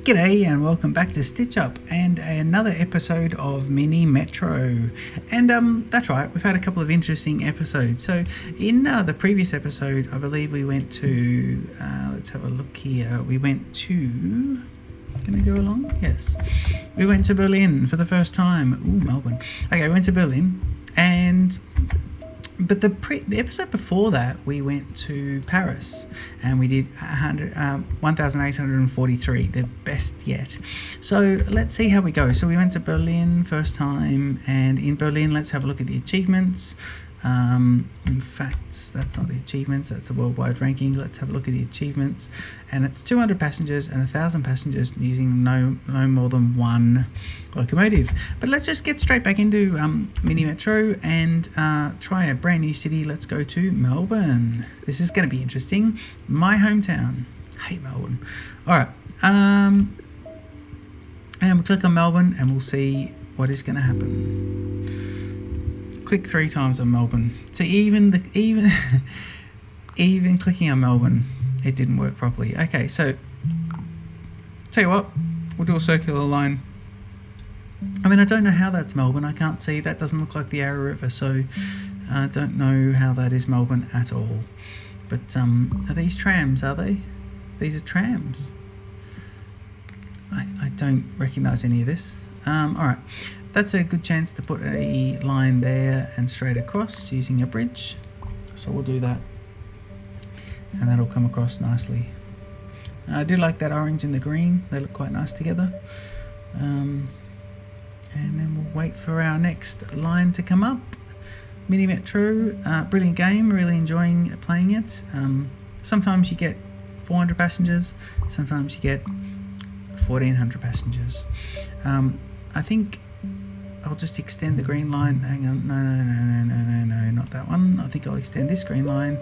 G'day and welcome back to Stitch Up and another episode of Mini Metro. And that's right, we've had a couple of interesting episodes. So in the previous episode, I believe we went to, let's have a look here. We went to, can I go along? Yes. We went to Berlin for the first time. Ooh, Melbourne. Okay, we went to Berlin but the episode before that, we went to Paris and we did 1,843, the best yet. So let's see how we go. So we went to Berlin first time, and in Berlin, let's have a look at the achievements. In fact, that's not the achievements, that's the worldwide ranking. Let's have a look at the achievements, and it's 200 passengers and 1,000 passengers using no more than one locomotive. But let's just get straight back into Mini Metro and try a brand new city. Let's go to Melbourne. This is going to be interesting. My hometown. Hate Melbourne. Alright, and we'll click on Melbourne and we'll see what is going to happen. Click 3 times on Melbourne. So even clicking on Melbourne, it didn't work properly. Okay, so tell you what, we'll do a circular line. I mean, I don't know how that's Melbourne. I can't see. That doesn't look like the Yarra River, so I don't know how that is Melbourne at all. But are these trams? Are they? These are trams. I don't recognise any of this. All right. That's a good chance to put a line there and straight across using a bridge. So we'll do that. And that'll come across nicely. I do like that orange and the green. They look quite nice together. And then we'll wait for our next line to come up. Mini Metro, brilliant game. Really enjoying playing it. Sometimes you get 400 passengers. Sometimes you get 1,400 passengers. I think I'll just extend the green line. Hang on, no, not that one. I think I'll extend this green line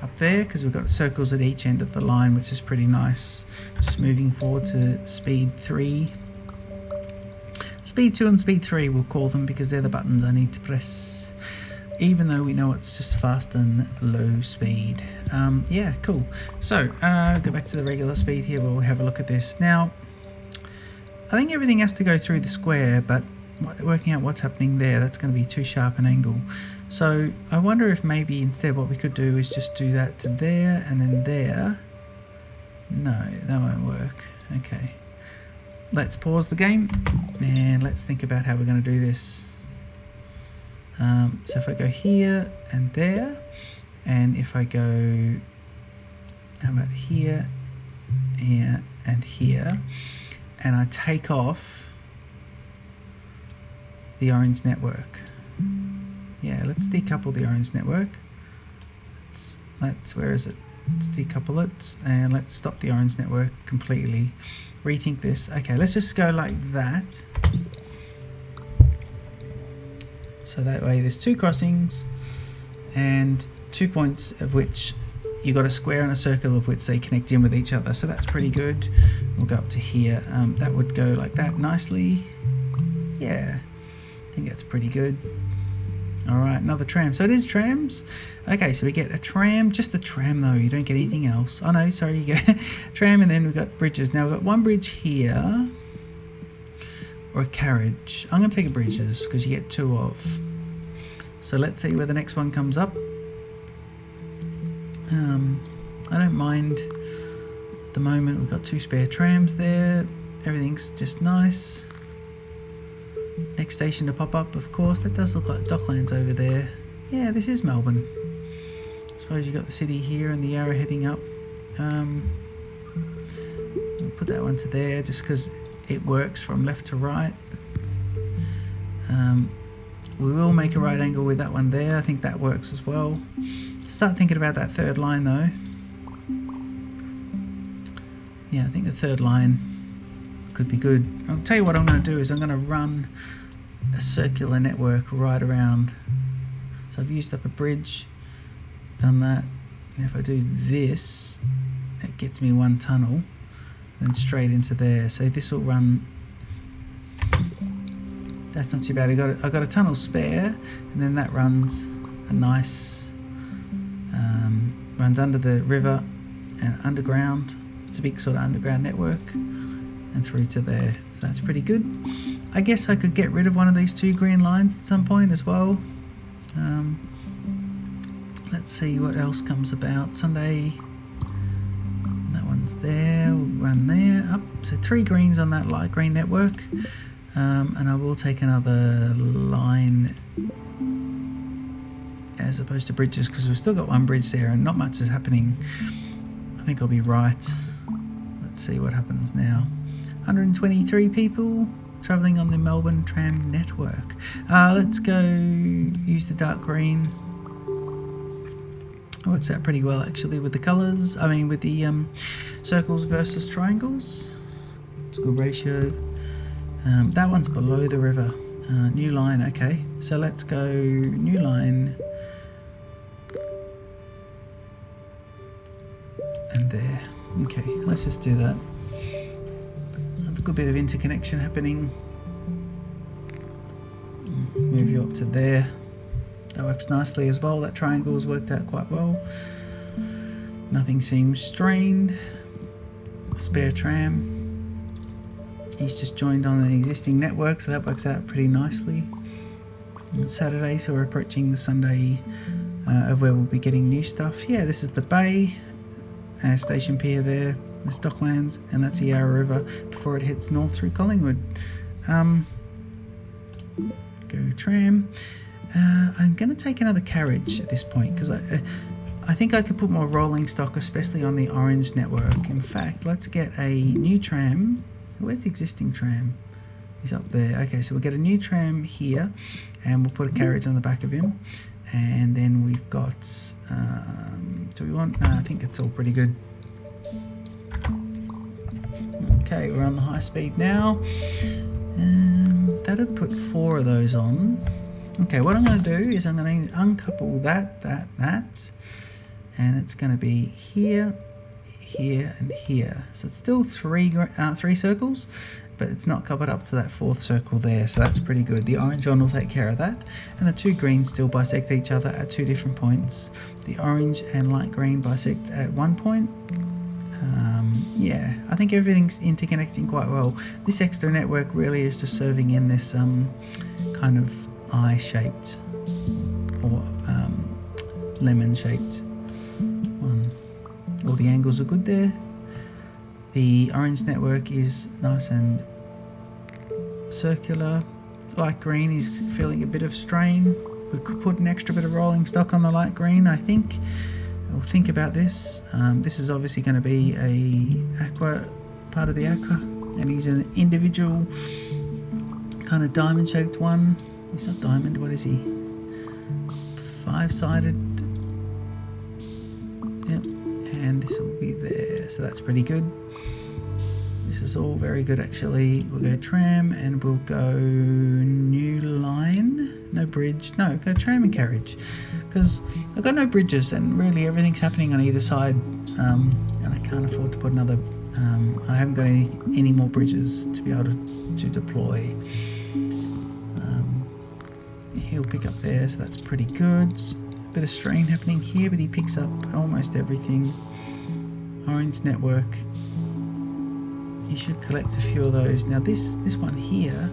up there because we've got circles at each end of the line, which is pretty nice. Just moving forward to speed 3. Speed 2 and speed 3 we'll call them because they're the buttons I need to press, even though we know it's just fast and low speed. Yeah, cool. So go back to the regular speed here. We'll have a look at this. Now, I think everything has to go through the square, but working out what's happening there, that's going to be too sharp an angle. So I wonder if maybe instead what we could do is just do that to there and then there. No, that won't work. Okay, let's pause the game and let's think about how we're going to do this. So if I go here and there, and if I go, how about here, here and here, and I take off the orange network. Yeah, let's decouple the orange network. Let's where is it? Let's decouple it and let's stop the orange network completely. Rethink this. Okay, let's just go like that. So that way there's 2 crossings and 2 points of which you got a square and a circle of which they connect in with each other. So that's pretty good. We'll go up to here. That would go like that nicely. Yeah, I think that's pretty good. All right, another tram. So it is trams. Okay, so we get a tram, just the tram though. You don't get anything else. Oh no, sorry, you get tram, and then we've got bridges. Now we've got one bridge here, or a carriage. I'm going to take a bridges because you get 2 of. So let's see where the next one comes up. I don't mind at the moment. We've got 2 spare trams there. Everything's just nice. Next station to pop up, of course. That does look like Docklands over there. Yeah, this is Melbourne. I suppose you've got the city here and the Yarra heading up. We'll put that one to there just because it works from left to right. We will make a right angle with that one there. I think that works as well. Start thinking about that 3rd line though. Yeah, I think the 3rd line could be good. I'll tell you what I'm going to do is I'm going to run a circular network right around. So I've used up a bridge, done that, and if I do this, it gets me 1 tunnel, then straight into there. So this will run. That's not too bad. I got a tunnel spare, and then that runs a nice. Runs under the river and underground. It's a big sort of underground network. and through to there. So that's pretty good. I guess I could get rid of one of these 2 green lines at some point as well. Let's see what else comes about. Sunday, that one's there, we'll run there, up. So 3 greens on that light green network. And I will take another line as opposed to bridges, because we've still got 1 bridge there and not much is happening. I think I'll be right. Let's see what happens now. 123 people travelling on the Melbourne tram network. Let's go use the dark green. Works out pretty well actually with the colours. I mean with the circles versus triangles. It's a good ratio. That one's below the river. New line, okay. So let's go new line. And there. Okay, let's just do that. There's a good bit of interconnection happening. Move you up to there. That works nicely as well. That triangle's worked out quite well. Nothing seems strained. Spare tram. He's just joined on the existing network, so that works out pretty nicely. On Saturday, so we're approaching the Sunday of where we'll be getting new stuff. Yeah, this is the bay. Station pier there. There's Docklands, and that's the Yarra River before it heads north through Collingwood. Go tram. I'm going to take another carriage at this point because I think I could put more rolling stock, especially on the orange network. In fact, let's get a new tram. Where's the existing tram? He's up there. Okay, so we'll get a new tram here and we'll put a carriage on the back of him. And then we've got, do we want, no, I think it's all pretty good. Okay, we're on the high speed now. That'll put 4 of those on. Okay, what I'm going to do is I'm going to uncouple that, and it's going to be here, here, and here. So it's still 3 circles, but it's not coupled up to that 4th circle there, so that's pretty good. The orange one will take care of that, and the 2 greens still bisect each other at 2 different points. The orange and light green bisect at 1 point. Yeah, I think everything's interconnecting quite well. This extra network really is just serving in this kind of eye-shaped or lemon-shaped one. All the angles are good there. The orange network is nice and circular. Light green is feeling a bit of strain. We could put an extra bit of rolling stock on the light green, I think. We'll think about this. This is obviously going to be a aqua, part of the aqua, and he's an individual kind of diamond shaped one. He's not diamond, what is he? 5-sided. Yep, and this will be there, so that's pretty good. This is all very good actually. We'll go tram and we'll go new line, no bridge, no, go tram and carriage, because I've got no bridges and really everything's happening on either side, and I can't afford to put another, I haven't got any more bridges to be able to deploy. He'll pick up there, so that's pretty good. A bit of strain happening here, but he picks up almost everything. Orange network. He should collect a few of those. Now this one here,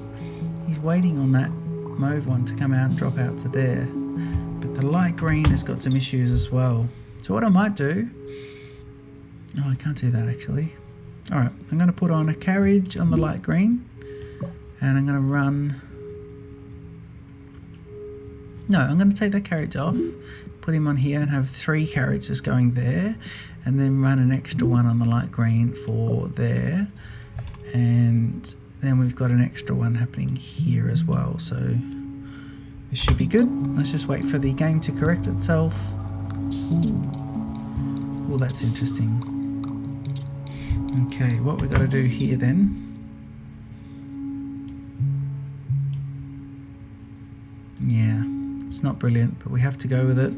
he's waiting on that mauve one to come out and drop out to there. But the light green has got some issues as well. So what I might do, oh, I can't do that actually. All right, I'm going to put on a carriage on the light green, and I'm going to run. No, I'm going to take that carriage off, put him on here and have 3 carriages going there, and then run an extra one on the light green for there, and then we've got an extra one happening here as well, so this should be good. Let's just wait for the game to correct itself. Ooh, that's interesting. Okay, what we've got to do here then, yeah, it's not brilliant, but we have to go with it.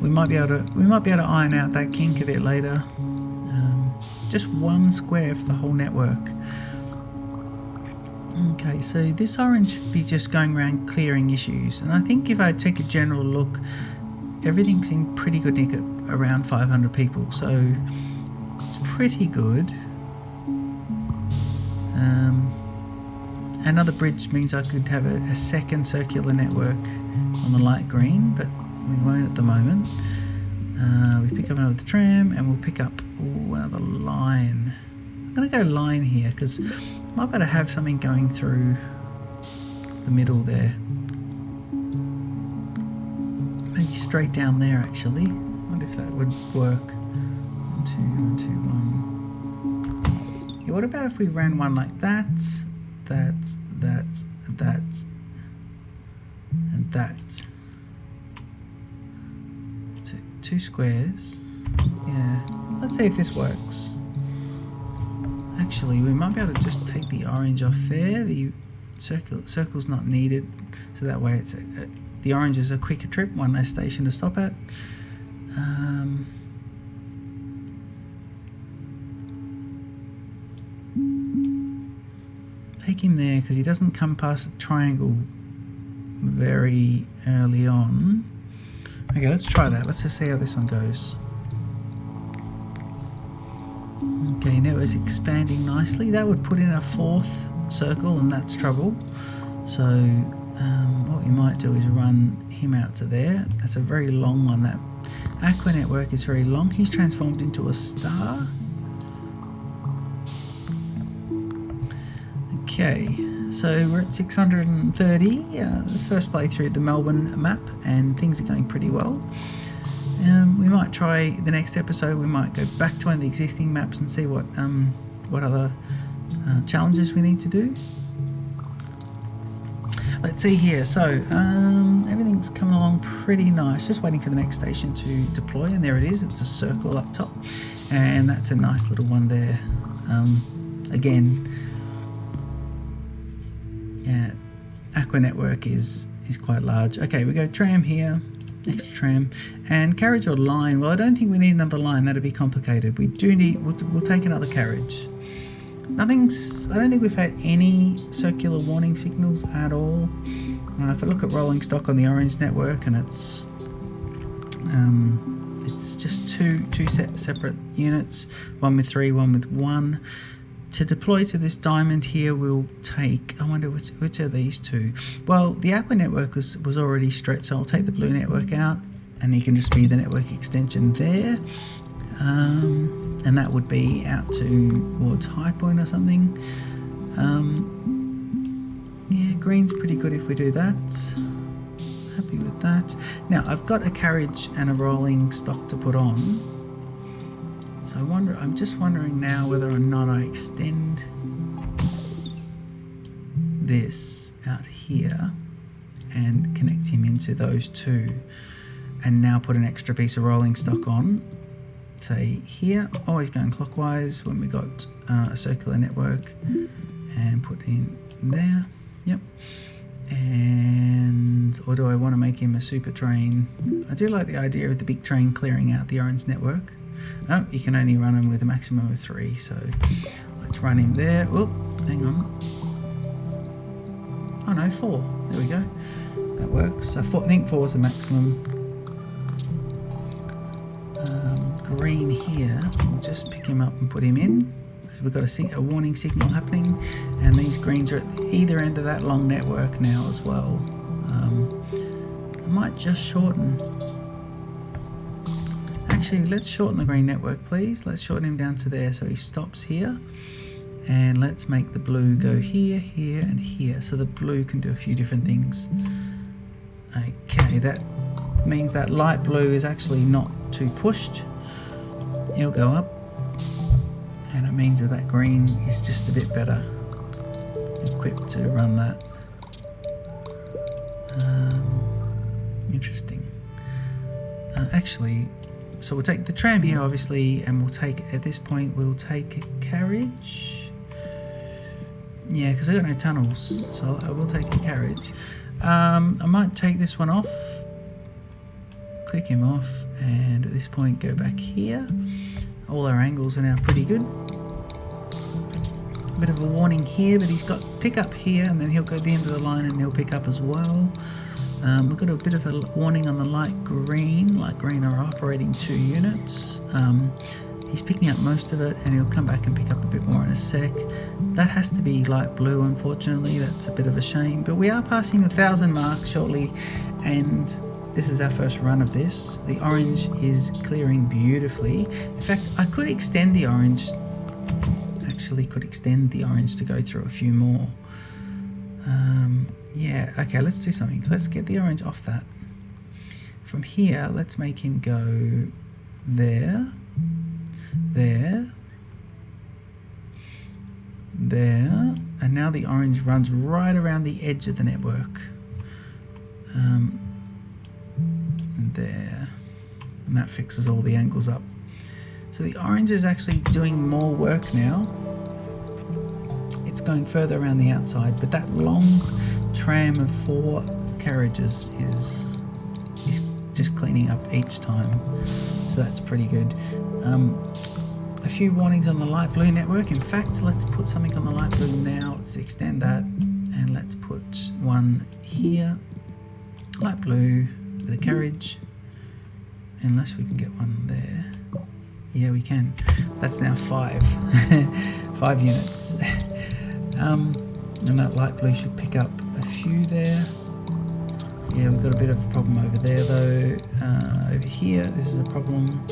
We might be able to iron out that kink a bit later. Just 1 square for the whole network. Okay, so this orange should be just going around clearing issues, and I think if I take a general look, everything's in pretty good nick at around 500 people, so it's pretty good. another bridge means I could have a second circular network on the light green, but we won't at the moment. We pick up another tram and we'll pick up another line. I'm going to go line here because I might better have something going through the middle there. Maybe straight down there actually. I wonder if that would work. 1, 2, 1, 2, 1. Yeah, what about if we ran one like that, that, and that? Two squares. Yeah, let's see if this works. Actually, we might be able to just take the orange off there. The circle's not needed, so that way it's the orange is a quicker trip, one less station to stop at. Take him there because he doesn't come past the triangle very early on. Okay, let's try that. Let's just see how this one goes. Okay, now it's expanding nicely. That would put in a 4th circle, and that's trouble. So what we might do is run him out to there. That's a very long one. That aqua network is very long. He's transformed into a star. Okay, so we're at 630. The first playthrough of the Melbourne map, and things are going pretty well. We might try the next episode. We might go back to one of the existing maps and see what other challenges we need to do. Let's see here. So everything's coming along pretty nice. Just waiting for the next station to deploy, and there it is. It's a circle up top, and that's a nice little one there. Again, yeah, aqua network is quite large. Okay, we go tram here. Extra tram and carriage or line. Well, I don't think we need another line. That'd be complicated. We do need. We'll take another carriage. I don't think we've had any circular warning signals at all. If I look at rolling stock on the orange network, and it's just two separate units. One with 3, one with 1. To deploy to this diamond here, we'll take, I wonder which are these two. Well, the aqua network was already stretched, so I'll take the blue network out, and he can just be the network extension there. And that would be out towards High Point or something. Yeah, green's pretty good if we do that. Happy with that. Now, I've got a carriage and a rolling stock to put on. So I'm just wondering now whether or not I extend this out here and connect him into those two, and now put an extra piece of rolling stock on, say here, always going clockwise when we got a circular network, and put in there. Yep. And or do I want to make him a super train? I do like the idea of the big train clearing out the orange network. Oh, you can only run him with a maximum of 3, so let's run him there. Oh, hang on. Oh no, 4. There we go. That works. So I think 4 is the maximum. Green here, we'll just pick him up and put him in. So we've got a warning signal happening, and these greens are at either end of that long network now as well. I might just shorten. Actually, let's shorten the green network, please. Let's shorten him down to there so he stops here. And let's make the blue go here, here, and here. So the blue can do a few different things. Okay, that means that light blue is actually not too pushed. He'll go up. And it means that green is just a bit better equipped to run that. Interesting. Actually, so we'll take the tram here, obviously, and we'll take, at this point, we'll take a carriage. Yeah, because I've got no tunnels, so I will take a carriage. I might take this one off, click him off, and at this point go back here. All our angles are now pretty good. A bit of a warning here, but he's got pick up here, and then he'll go to the end of the line and he'll pick up as well. We've got a bit of a warning on the light green. Light green are operating 2 units. He's picking up most of it, and he'll come back and pick up a bit more in a sec. That has to be light blue, unfortunately. That's a bit of a shame, but we are passing the 1,000 mark shortly, and this is our first run of this. The orange is clearing beautifully. In fact, I could extend the orange. Actually, could extend the orange to go through a few more. Yeah, okay, let's do something. Let's get the orange off that. From here, let's make him go there, there, there, and now the orange runs right around the edge of the network. There, and that fixes all the angles up. So the orange is actually doing more work now. It's going further around the outside, but that long tram of 4 carriages is just cleaning up each time, so that's pretty good. A few warnings on the light blue network. In fact, let's put something on the light blue now. Let's extend that, and let's put one here, light blue with a carriage, unless we can get one there. Yeah, we can. That's now 5 5 units. And that light blue should pick up a few there. Yeah, we've got a bit of a problem over there though. Over here, this is a problem.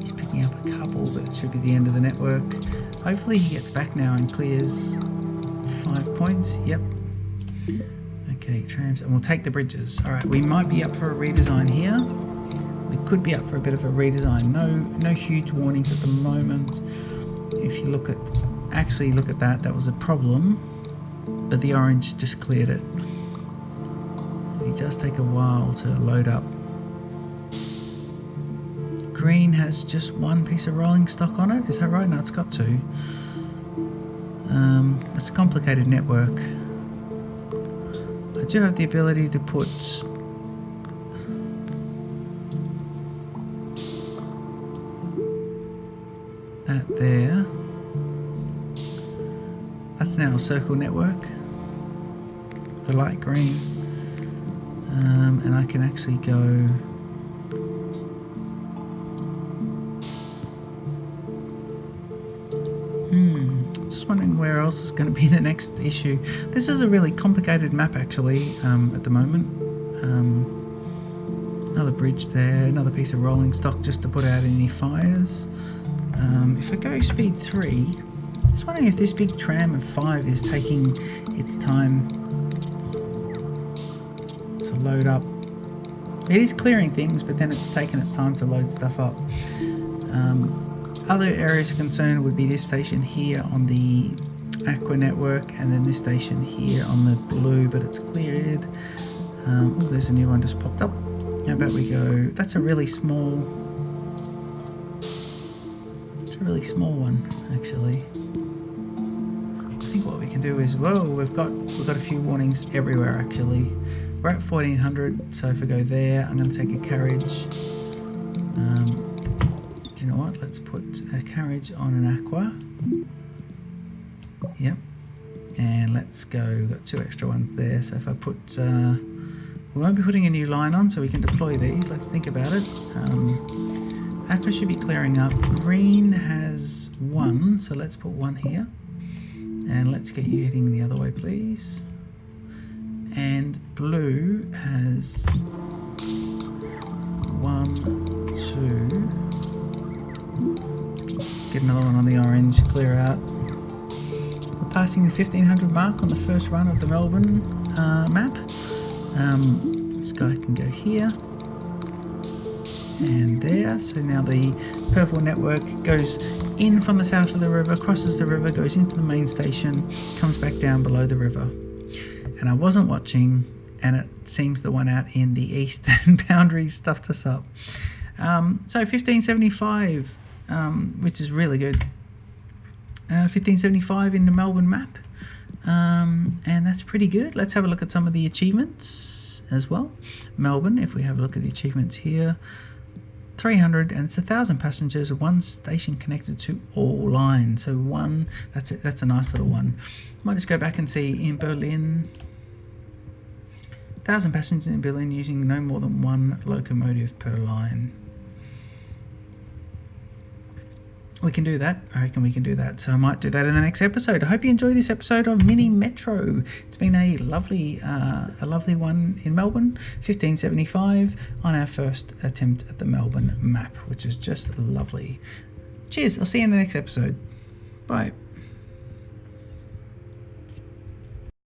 He's picking up a couple, but it should be the end of the network. Hopefully he gets back now and clears 5 points. Yep. Okay, trams, and we'll take the bridges. All right, we might be up for a redesign here. We could be up for a bit of a redesign. No huge warnings at the moment. If you look at that, that was a problem, but the orange just cleared it. It does take a while to load up. Green has just 1 piece of rolling stock on it, is that right? No, it's got 2. It's a complicated network. I do have the ability to put that there. That's now a circle network, the light green, and I can actually go just wondering where else is going to be the next issue. This is a really complicated map actually at the moment. Another bridge there, another piece of rolling stock just to put out any fires. If I go speed 3, just wondering if this big tram of 5 is taking its time to load up. It is clearing things, but then it's taking its time to load stuff up. Other areas of concern would be this station here on the aqua network, and then this station here on the blue, but it's cleared. Oh, there's a new one just popped up. How about we go, that's a really small one actually. I think what we can do is, whoa, we've got a few warnings everywhere actually. We're at 1400, so if I go there, I'm going to take a carriage. Do you know what? Let's put a carriage on an aqua. Yep. And let's go. We've got 2 extra ones there. So if I put, we won't be putting a new line on, so we can deploy these. Let's think about it. Aqua should be clearing up. Green has 1, so let's put 1 here. And let's get you heading the other way, please. And blue has 1, 2. Get another one on the orange, clear out. We're passing the 1500 mark on the first run of the Melbourne map. This guy can go here and there. So now the purple network goes in from the south of the river, crosses the river, goes into the main station, comes back down below the river. And I wasn't watching, and it seems the one out in the eastern boundary stuffed us up. So 1575, which is really good. 1575 in the Melbourne map, and that's pretty good. Let's have a look at some of the achievements as well. Melbourne, if we have a look at the achievements here, 300, and it's 1,000 passengers, 1 station connected to all lines. So 1, that's it. That's a nice little one. Might just go back and see in Berlin. 1,000 passengers in Berlin using no more than 1 locomotive per line. We can do that. I reckon we can do that. So I might do that in the next episode. I hope you enjoyed this episode of Mini Metro. It's been a lovely one in Melbourne, 1575 on our first attempt at the Melbourne map, which is just lovely. Cheers. I'll see you in the next episode. Bye.